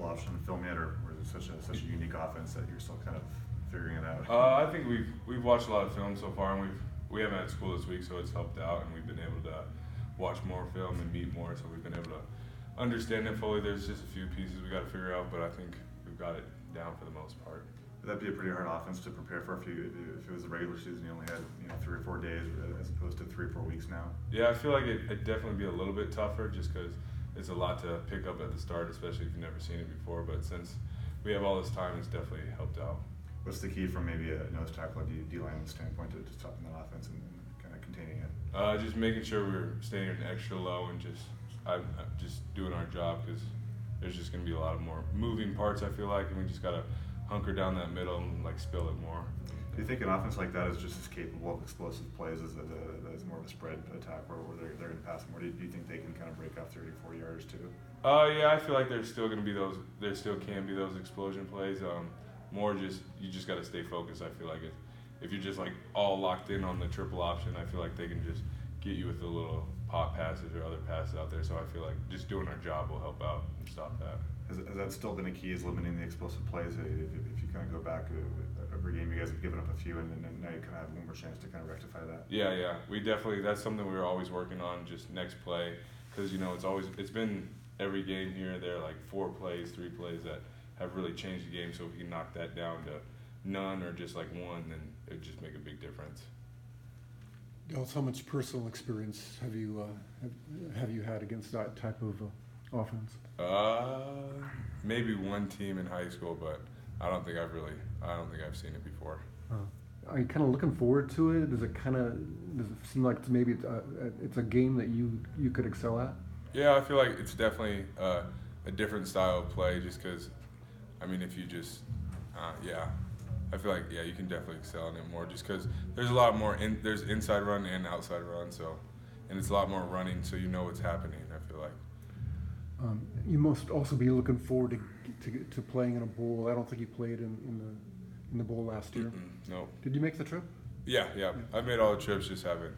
triple option film yet, or is it such a unique offense that you're still kind of figuring it out? I think we've watched a lot of film so far, and we haven't had school this week, so it's helped out, and we've been able to watch more film and meet more, so we've been able to understand it fully. There's just a few pieces we got to figure out, but I think we've got it down for the most part. Would that be a pretty hard offense to prepare for if it was a regular season? You only had 3 or 4 days as opposed to 3 or 4 weeks now. Yeah, I feel like it'd definitely be a little bit tougher just because it's a lot to pick up at the start, especially if you've never seen it before. But since we have all this time, it's definitely helped out. What's the key from maybe a nose tackle D-line standpoint to stopping that offense and kind of containing it? Just making sure we're staying extra low and just doing our job, because there's just going to be a lot of more moving parts, I feel like, and we just got to hunker down that middle and spill it more. Do you think an offense like that is just as capable of explosive plays as more of a spread attack where they're going to pass more? Do you think they can kind of break up 30, 40 yards too? Yeah, I feel like there's still going to be those. There still can be those explosion plays. More just you just got to stay focused. I feel like if you're just all locked in on the triple option, I feel like they can just get you with the little pop passes or other passes out there. So I feel like just doing our job will help out and stop that. Has that still been a key, is limiting the explosive plays? If you kind of go back every game, you guys have given up a few, and now you kind of have one more chance to kind of rectify that. Yeah, we definitely, that's something we were always working on, just next play, because it's been every game here or there, 4 plays, 3 plays that have really changed the game. So if we can knock that down to none or just one, then it would just make a big difference. How much personal experience have you had against that type of offense? Maybe one team in high school, but I don't think I've seen it before. Are you kind of looking forward to it? Does it seem like maybe it's a game that you could excel at? Yeah, I feel like it's definitely a different style of play, just because, if you just, I feel like, you can definitely excel in it more, just because there's a lot more, there's inside run and outside run, and it's a lot more running, so you know what's happening, I feel like. You must also be looking forward to playing in a bowl. I don't think you played in the bowl last year. No. Did you make the trip? Yeah. I've made all the trips, just haven't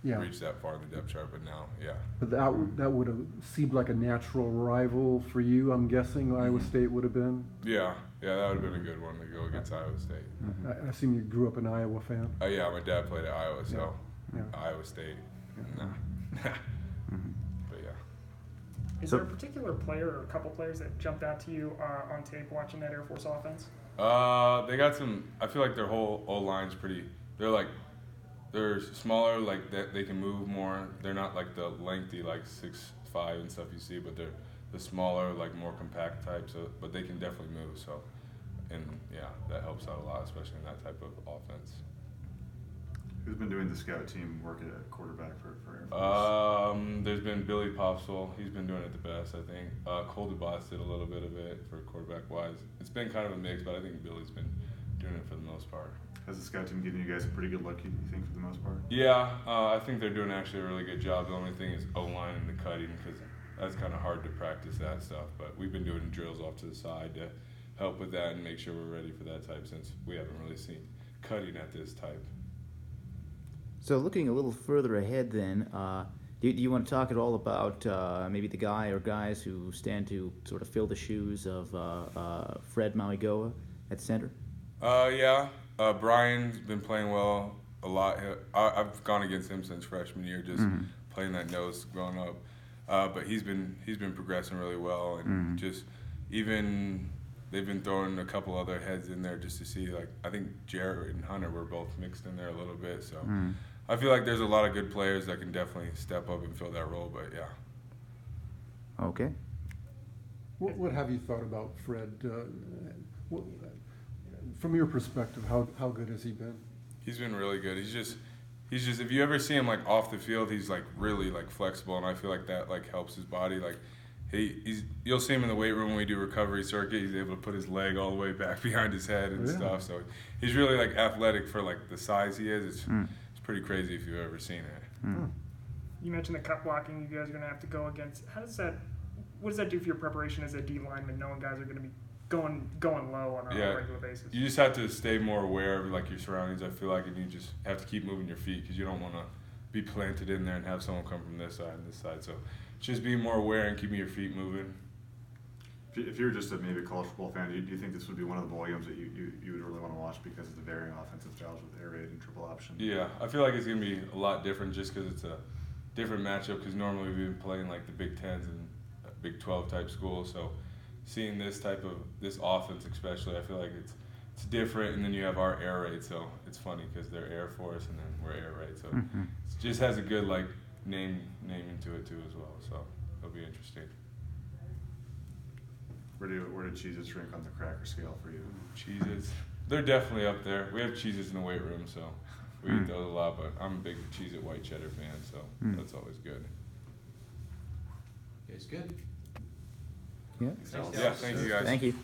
reached that far in the depth chart, but now, yeah. But that would have seemed like a natural rival for you, I'm guessing. Iowa State would have been. Yeah, that would have been a good one to go against Iowa State. I assume you grew up an Iowa fan. Yeah, my dad played at Iowa, so Iowa State. Nah. But yeah. Is there a particular player or a couple players that jumped out to you on tape watching that Air Force offense? They got some. I feel like their whole O-line's pretty. They're smaller, that they can move more. They're not the lengthy 6'5" and stuff you see, but they're the smaller, more compact types. But they can definitely move. So, and that helps out a lot, especially in that type of offense. Who's been doing the scout team work at quarterback for Air Force? There's been Billy Popsel. He's been doing it the best, I think. Cole DeBoss did a little bit of it for quarterback-wise. It's been kind of a mix, but I think Billy's been doing it for the most part. Has the scout team given you guys a pretty good look, you think, for the most part? Yeah, I think they're doing actually a really good job. The only thing is O-line and the cutting, because that's kind of hard to practice that stuff. But we've been doing drills off to the side to help with that and make sure we're ready for that type, since we haven't really seen cutting at this type. So looking a little further ahead then, do you want to talk at all about maybe the guy or guys who stand to sort of fill the shoes of Fred Mauigoa at center? Brian's been playing well a lot. I've gone against him since freshman year, just playing that nose growing up. But he's been progressing really well, and just even they've been throwing a couple other heads in there just to see. I think Jarrett and Hunter were both mixed in there a little bit. So I feel like there's a lot of good players that can definitely step up and fill that role. But yeah. Okay. What have you thought about Fred? From your perspective, how good has he been? He's been really good. He's just if you ever see him off the field, he's really flexible, and I feel like that helps his body. You'll see him in the weight room when we do recovery circuit. He's able to put his leg all the way back behind his head and stuff. So he's really athletic for the size he is. It's pretty crazy if you've ever seen it. You mentioned the cut blocking you guys are going to have to go against. What does that do for your preparation as a D lineman, knowing guys are going to be going low on a regular basis? You just have to stay more aware of your surroundings, I feel like, and you just have to keep moving your feet, because you don't want to be planted in there and have someone come from this side and this side. So just being more aware and keeping your feet moving. If you're just maybe a college football fan, do you think this would be one of the bowl games that you would really want to watch because of the varying offensive styles with air raid and triple option? Yeah, I feel like it's gonna be a lot different just because it's a different matchup. Because normally we've been playing like the Big Tens and Big 12 type schools, so seeing this offense especially, I feel like it's different. And then you have our air raid, so it's funny because they're Air Force and then we're air raid, so it just has a good like naming to it too as well. So it'll be interesting. Where did Cheez-Its rank on the cracker scale for you? Cheez-Its, they're definitely up there. We have Cheez-Its in the weight room, so we eat those a lot. But I'm a big Cheez-It white cheddar fan, so that's always good. It's good. Yeah. Yeah, thank you guys. Thank you.